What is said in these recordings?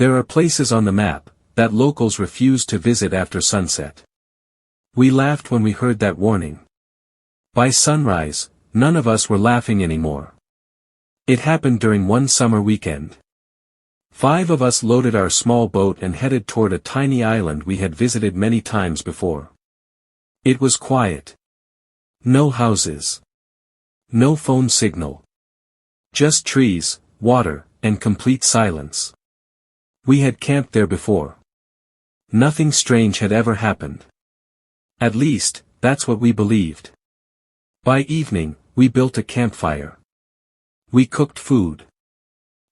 There are places on the map that locals refuse to visit after sunset. We laughed when we heard that warning. By sunrise, none of us were laughing anymore. It happened during one summer weekend. 5 of us loaded our small boat and headed toward a tiny island we had visited many times before. It was quiet. No houses. No phone signal. Just trees, water, and complete silence. We had camped there before. Nothing strange had ever happened. At least, that's what we believed. By evening, we built a campfire. We cooked food.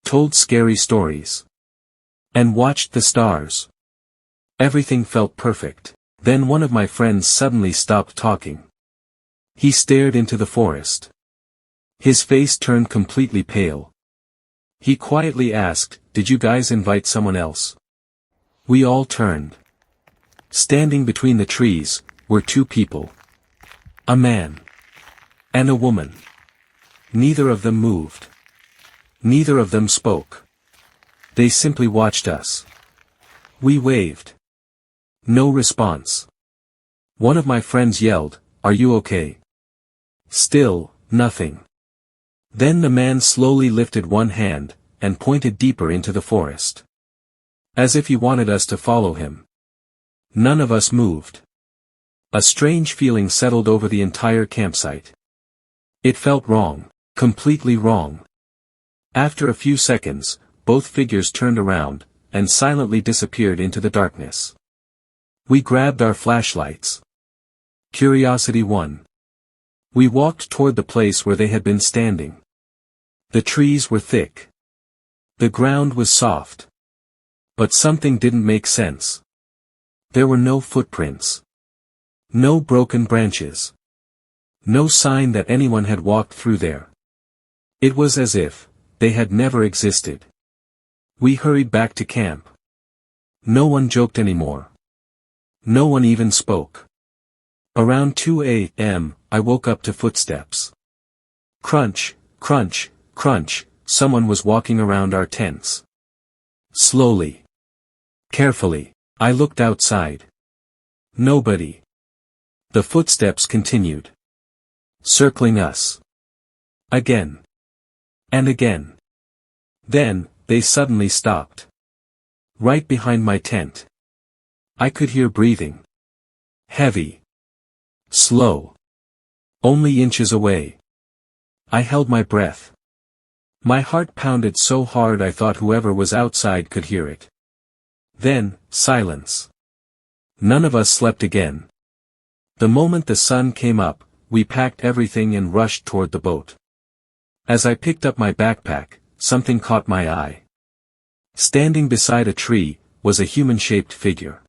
Told scary stories. And watched the stars. Everything felt perfect. Then one of my friends suddenly stopped talking. He stared into the forest. His face turned completely pale. He quietly asked, "Did you guys invite someone else?" We all turned. Standing between the trees were 2 people. A man. And a woman. Neither of them moved. Neither of them spoke. They simply watched us. We waved. No response. One of my friends yelled, "Are you okay?" Still, nothing. Then the man slowly lifted one hand, and pointed deeper into the forest. As if he wanted us to follow him. None of us moved. A strange feeling settled over the entire campsite. It felt wrong, completely wrong. After a few seconds, both figures turned around, and silently disappeared into the darkness. We grabbed our flashlights. Curiosity won. We walked toward the place where they had been standing. The trees were thick. The ground was soft. But something didn't make sense. There were no footprints. No broken branches. No sign that anyone had walked through there. It was as if they had never existed. We hurried back to camp. No one joked anymore. No one even spoke. Around 2 a.m., I woke up to footsteps. Crunch, crunch, crunch, someone was walking around our tents. Slowly. Carefully, I looked outside. Nobody. The footsteps continued. Circling us. Again. And again. Then, they suddenly stopped. Right behind my tent. I could hear breathing. Heavy. Slow. Only inches away. I held my breath. My heart pounded so hard I thought whoever was outside could hear it. Then, silence. None of us slept again. The moment the sun came up, we packed everything and rushed toward the boat. As I picked up my backpack, something caught my eye. Standing beside a tree, was a human-shaped figure.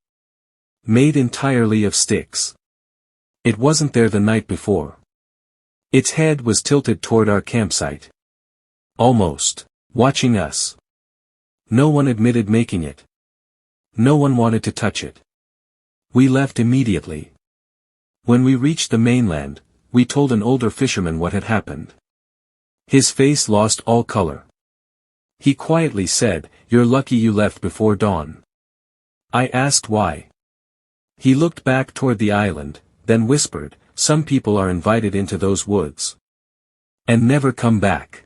Made entirely of sticks. It wasn't there the night before. Its head was tilted toward our campsite. Almost. Watching us. No one admitted making it. No one wanted to touch it. We left immediately. When we reached the mainland, we told an older fisherman what had happened. His face lost all color. He quietly said, "You're lucky you left before dawn." I asked why. He looked back toward the island, then whispered, "Some people are invited into those woods. And never come back."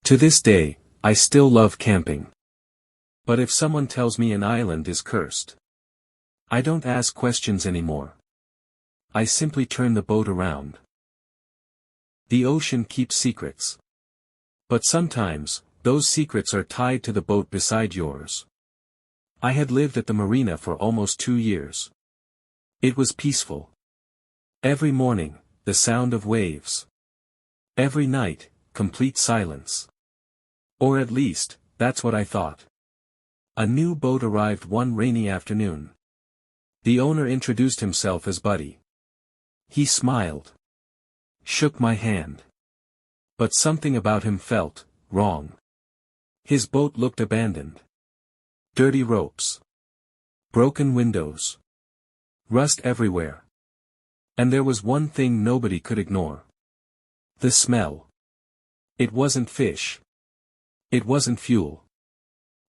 To this day, I still love camping. But if someone tells me an island is cursed, I don't ask questions anymore. I simply turn the boat around. The ocean keeps secrets. But sometimes, those secrets are tied to the boat beside yours. I had lived at the marina for almost 2 years. It was peaceful. Every morning, the sound of waves. Every night, complete silence. Or at least, that's what I thought. A new boat arrived one rainy afternoon. The owner introduced himself as Buddy. He smiled. Shook my hand. But something about him felt wrong. His boat looked abandoned. Dirty ropes. Broken windows. Rust everywhere. And there was one thing nobody could ignore. The smell. It wasn't fish. It wasn't fuel.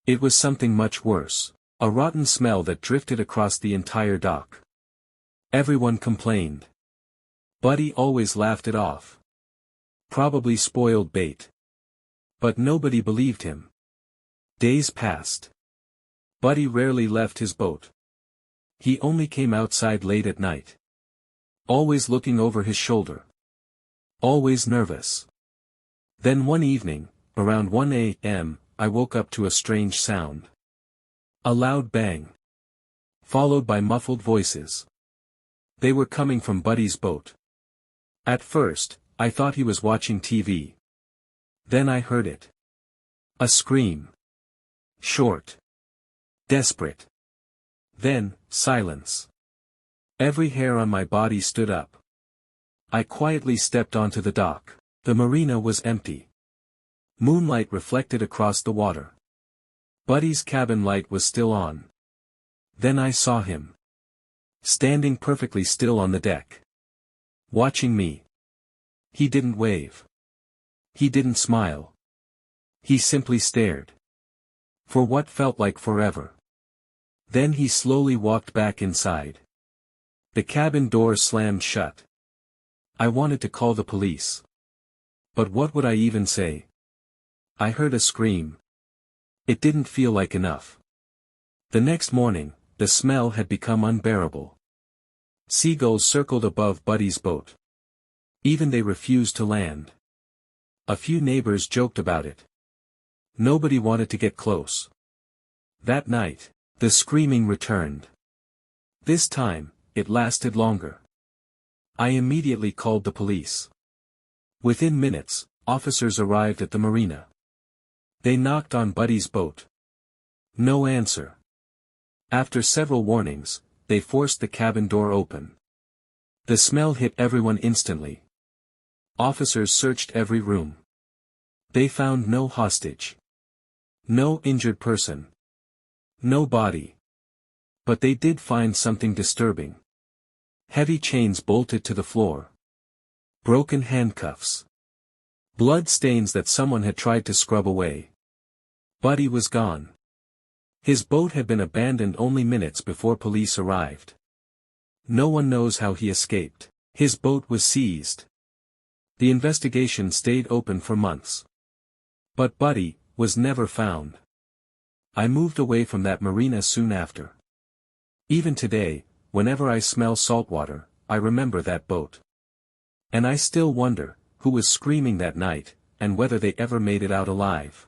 It was something much worse. A rotten smell that drifted across the entire dock. Everyone complained. Buddy always laughed it off. Probably spoiled bait. But nobody believed him. Days passed. Buddy rarely left his boat. He only came outside late at night. Always looking over his shoulder. Always nervous. Then one evening, around 1 a.m., I woke up to a strange sound. A loud bang. Followed by muffled voices. They were coming from Buddy's boat. At first, I thought he was watching TV. Then I heard it. A scream. Short. Desperate. Then, silence. Every hair on my body stood up. I quietly stepped onto the dock. The marina was empty. Moonlight reflected across the water. Buddy's cabin light was still on. Then I saw him. Standing perfectly still on the deck. Watching me. He didn't wave. He didn't smile. He simply stared. For what felt like forever. Then he slowly walked back inside. The cabin door slammed shut. I wanted to call the police. But what would I even say? I heard a scream. It didn't feel like enough. The next morning, the smell had become unbearable. Seagulls circled above Buddy's boat. Even they refused to land. A few neighbors joked about it. Nobody wanted to get close. That night, the screaming returned. This time, it lasted longer. I immediately called the police. Within minutes, officers arrived at the marina. They knocked on Buddy's boat. No answer. After several warnings, they forced the cabin door open. The smell hit everyone instantly. Officers searched every room. They found no hostage. No injured person. No body. But they did find something disturbing. Heavy chains bolted to the floor. Broken handcuffs. Blood stains that someone had tried to scrub away. Buddy was gone. His boat had been abandoned only minutes before police arrived. No one knows how he escaped. His boat was seized. The investigation stayed open for months. But Buddy was never found. I moved away from that marina soon after. Even today, whenever I smell salt water, I remember that boat. And I still wonder, who was screaming that night, and whether they ever made it out alive.